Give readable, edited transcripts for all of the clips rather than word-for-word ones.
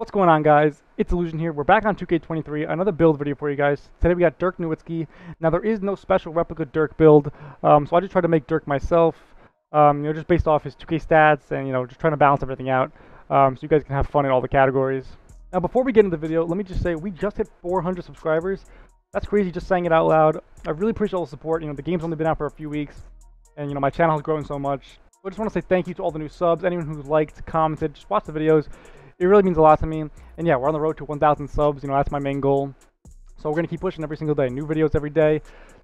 What's going on, guys? It's Illusion here. We're back on 2K23, another build video for you guys. Today we got Dirk Nowitzki. Now there is no special replica Dirk build, so I just tried to make Dirk myself, just based off his 2K stats and, just trying to balance everything out, so you guys can have fun in all the categories. Now before we get into the video, let me just say we just hit 400 subscribers. That's crazy, just saying it out loud. I really appreciate all the support. The game's only been out for a few weeks, and my channel has grown so much. So I just want to say thank you to all the new subs, anyone who liked, commented, just watched the videos. It really means a lot to me. And yeah, we're on the road to 1,000 subs. That's my main goal. So we're going to keep pushing every single day. New videos every day.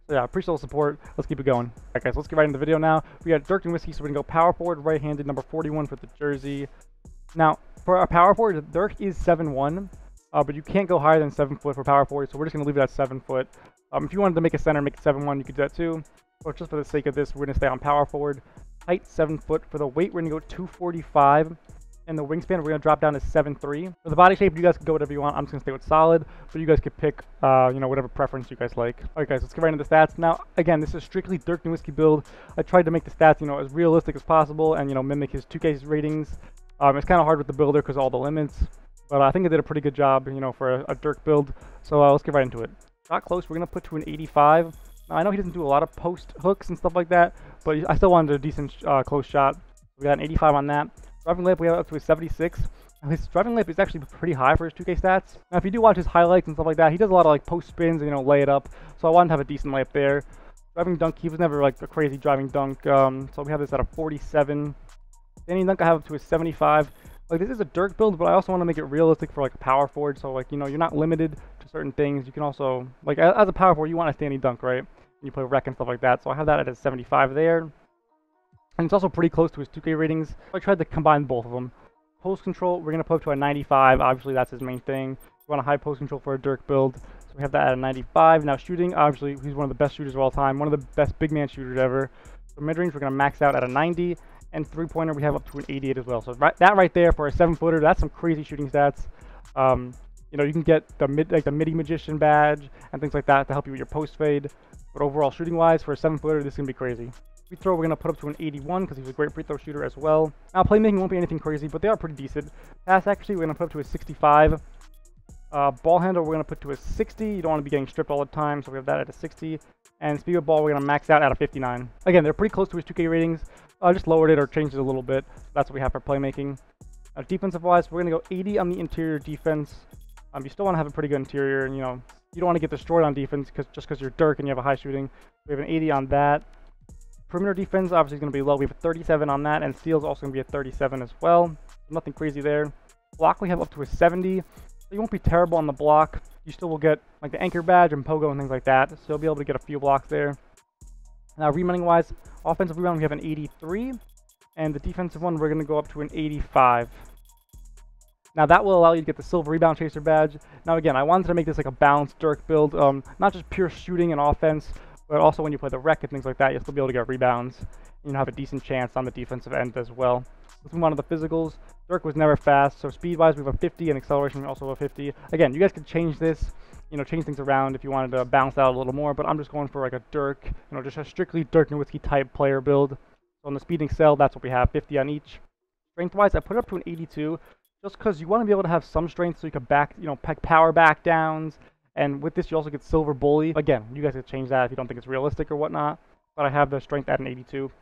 So yeah, I appreciate all the support. Let's keep it going. Alright guys, let's get right into the video now. We got Dirk Nowitzki, so we're going to go power forward, right-handed, number 41 for the jersey. Now, for our power forward, Dirk is 7'1", but you can't go higher than 7 foot for power forward, so we're just going to leave it at 7 foot. If you wanted to make a center, make it 7'1", you could do that too. But just for the sake of this, we're going to stay on power forward. Height, 7 foot. For the weight, we're going to go 245. And the wingspan, we're going to drop down to 7'3". For the body shape, you guys can go whatever you want. I'm just going to stay with solid, but you guys could pick, whatever preference you guys like. Alright guys, let's get right into the stats. Now, again, this is strictly Dirk Nowitzki build. I tried to make the stats, as realistic as possible and, mimic his 2K ratings. It's kind of hard with the builder because of all the limits, but I think I did a pretty good job, for a Dirk build. So let's get right into it. Shot close, we're going to put to an 85. Now, I know he doesn't do a lot of post hooks and stuff like that, but I still wanted a decent close shot. We got an 85 on that. Driving layup, we have up to a 76. Now, his driving layup is actually pretty high for his 2K stats. Now, if you do watch his highlights and stuff like that, he does a lot of post spins and lay it up. So I wanted to have a decent layup there. Driving dunk, he was never a crazy driving dunk. So we have this at a 47. Standing dunk, I have up to a 75. This is a Dirk build, but I also want to make it realistic for a power forward. So you're not limited to certain things. You can also as a power forward, you want a standing dunk, right? And you play rec and stuff like that. So I have that at a 75 there. And it's also pretty close to his 2K ratings. So I tried to combine both of them. Post control, we're going to put up to a 95. Obviously, that's his main thing. We want a high post control for a Dirk build. So we have that at a 95. Now shooting, obviously, he's one of the best shooters of all time. One of the best big man shooters ever. For mid-range, we're going to max out at a 90. And three-pointer, we have up to an 88 as well. So that right there for a 7-footer, that's some crazy shooting stats. You can get the midi magician badge and things like that to help you with your post fade. But overall, shooting-wise, for a 7-footer, this is going to be crazy. Free throw, we're going to put up to an 81 because he's a great free throw shooter as well. Now, playmaking won't be anything crazy, but they are pretty decent. Pass accuracy, we're going to put up to a 65. Ball handle, we're going to put to a 60. You don't want to be getting stripped all the time, so we have that at a 60. And speed of ball, we're going to max out at a 59. Again, they're pretty close to his 2K ratings. I just lowered it or changed it a little bit. That's what we have for playmaking. Defensive-wise, we're going to go 80 on the interior defense. You still want to have a pretty good interior, and, you don't want to get destroyed on defense just because you're Dirk and you have a high shooting. We have an 80 on that. Perimeter defense obviously is going to be low. We have a 37 on that, and steals also going to be a 37 as well. Nothing crazy there. Block, we have up to a 70. So you won't be terrible on the block. You still will get the anchor badge and pogo and things like that. So you'll be able to get a few blocks there. Now rebounding wise, offensive rebound we have an 83, and the defensive one we're going to go up to an 85. Now that will allow you to get the silver rebound chaser badge. Now again, I wanted to make this a balanced Dirk build, not just pure shooting and offense, but also when you play the rec and things like that, you'll still be able to get rebounds. And have a decent chance on the defensive end as well. Let's move on to the physicals. Dirk was never fast, so speed-wise we have a 50, and acceleration also a 50. Again, you guys can change this, change things around if you wanted to balance out a little more, but I'm just going for a Dirk, just a strictly Dirk Nowitzki type player build. So on the speed and excel, that's what we have, 50 on each. Strength-wise, I put it up to an 82, just because you want to be able to have some strength so you can power back downs. And with this, you also get silver bully. Again, you guys can change that if you don't think it's realistic or whatnot. But I have the strength at an 82.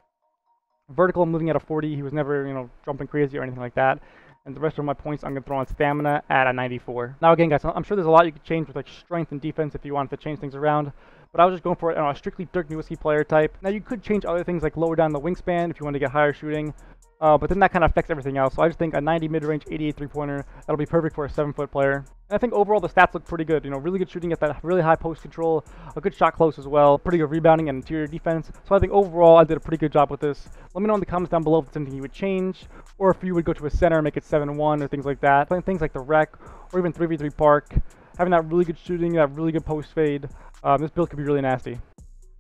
Vertical, I'm moving at a 40. He was never, jumping crazy or anything like that. And the rest of my points, I'm going to throw on stamina at a 94. Now, again, guys, I'm sure there's a lot you could change with strength and defense if you wanted to change things around. But I was just going for a strictly Dirk Nowitzki player type. Now, you could change other things like lower down the wingspan if you want to get higher shooting. But then that kind of affects everything else. So I just think a 90 mid-range, 88 three-pointer, that'll be perfect for a 7-foot player. And I think overall the stats look pretty good. Really good shooting at that really high post control, a good shot close as well, pretty good rebounding and interior defense. So I think overall I did a pretty good job with this. Let me know in the comments down below if it's anything you would change, or if you would go to a center and make it 7-1 or things like that. Playing things like the rec, or even 3v3 park, having that really good shooting, that really good post fade. This build could be really nasty.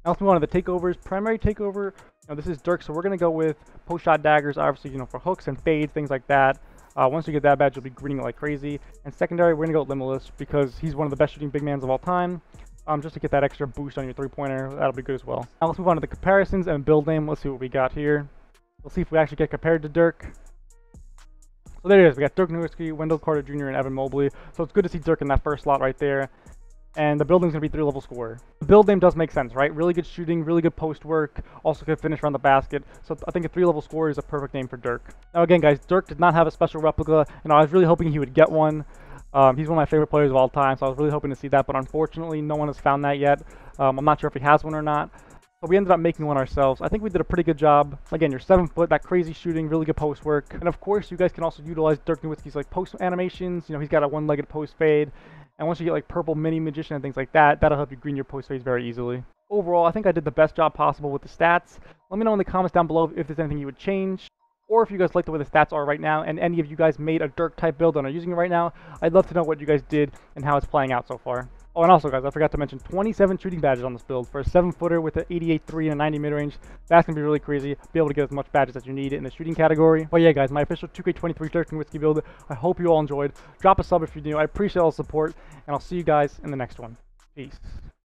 Now let's move on to the takeovers. Primary takeover, this is Dirk, so we're going to go with post shot daggers, obviously, for hooks and fades, things like that. Once you get that badge, you'll be greening it like crazy. And secondary, we're going to go limitless because he's one of the best shooting big mans of all time. Just to get that extra boost on your three-pointer, that'll be good as well. Now let's move on to the comparisons and build name. Let's see what we got here. We'll see if we actually get compared to Dirk. So So there it is. We got Dirk Nowitzki, Wendell Carter Jr., and Evan Mobley. So it's good to see Dirk in that first slot right there. And the building's going to be 3-level scorer. The build name does make sense, right? Really good shooting, really good post work, also good finish around the basket. So I think a 3-level scorer is a perfect name for Dirk. Now again, guys, Dirk did not have a special replica. I was really hoping he would get one. He's one of my favorite players of all time, so I was really hoping to see that, but unfortunately, no one has found that yet. I'm not sure if he has one or not. But we ended up making one ourselves. I think we did a pretty good job. Again, you're 7 foot, that crazy shooting, really good post work. And of course, you guys can also utilize Dirk Nowitzki's like post animations. He's got a one-legged post fade. And once you get like purple mini magician and things like that, that'll help you green your post fades very easily. Overall, I think I did the best job possible with the stats. Let me know in the comments down below if there's anything you would change, or if you guys like the way the stats are right now, and any of you guys made a Dirk type build and are using it right now. I'd love to know what you guys did and how it's playing out so far. Oh, and also, guys, I forgot to mention 27 shooting badges on this build for a 7-footer with an 88-3 and a 90 mid-range. That's going to be really crazy. Be able to get as much badges as you need in the shooting category. But yeah, guys, my official 2K23 Dirk Nowitzki build. I hope you all enjoyed. Drop a sub if you're new. I appreciate all the support, and I'll see you guys in the next one. Peace.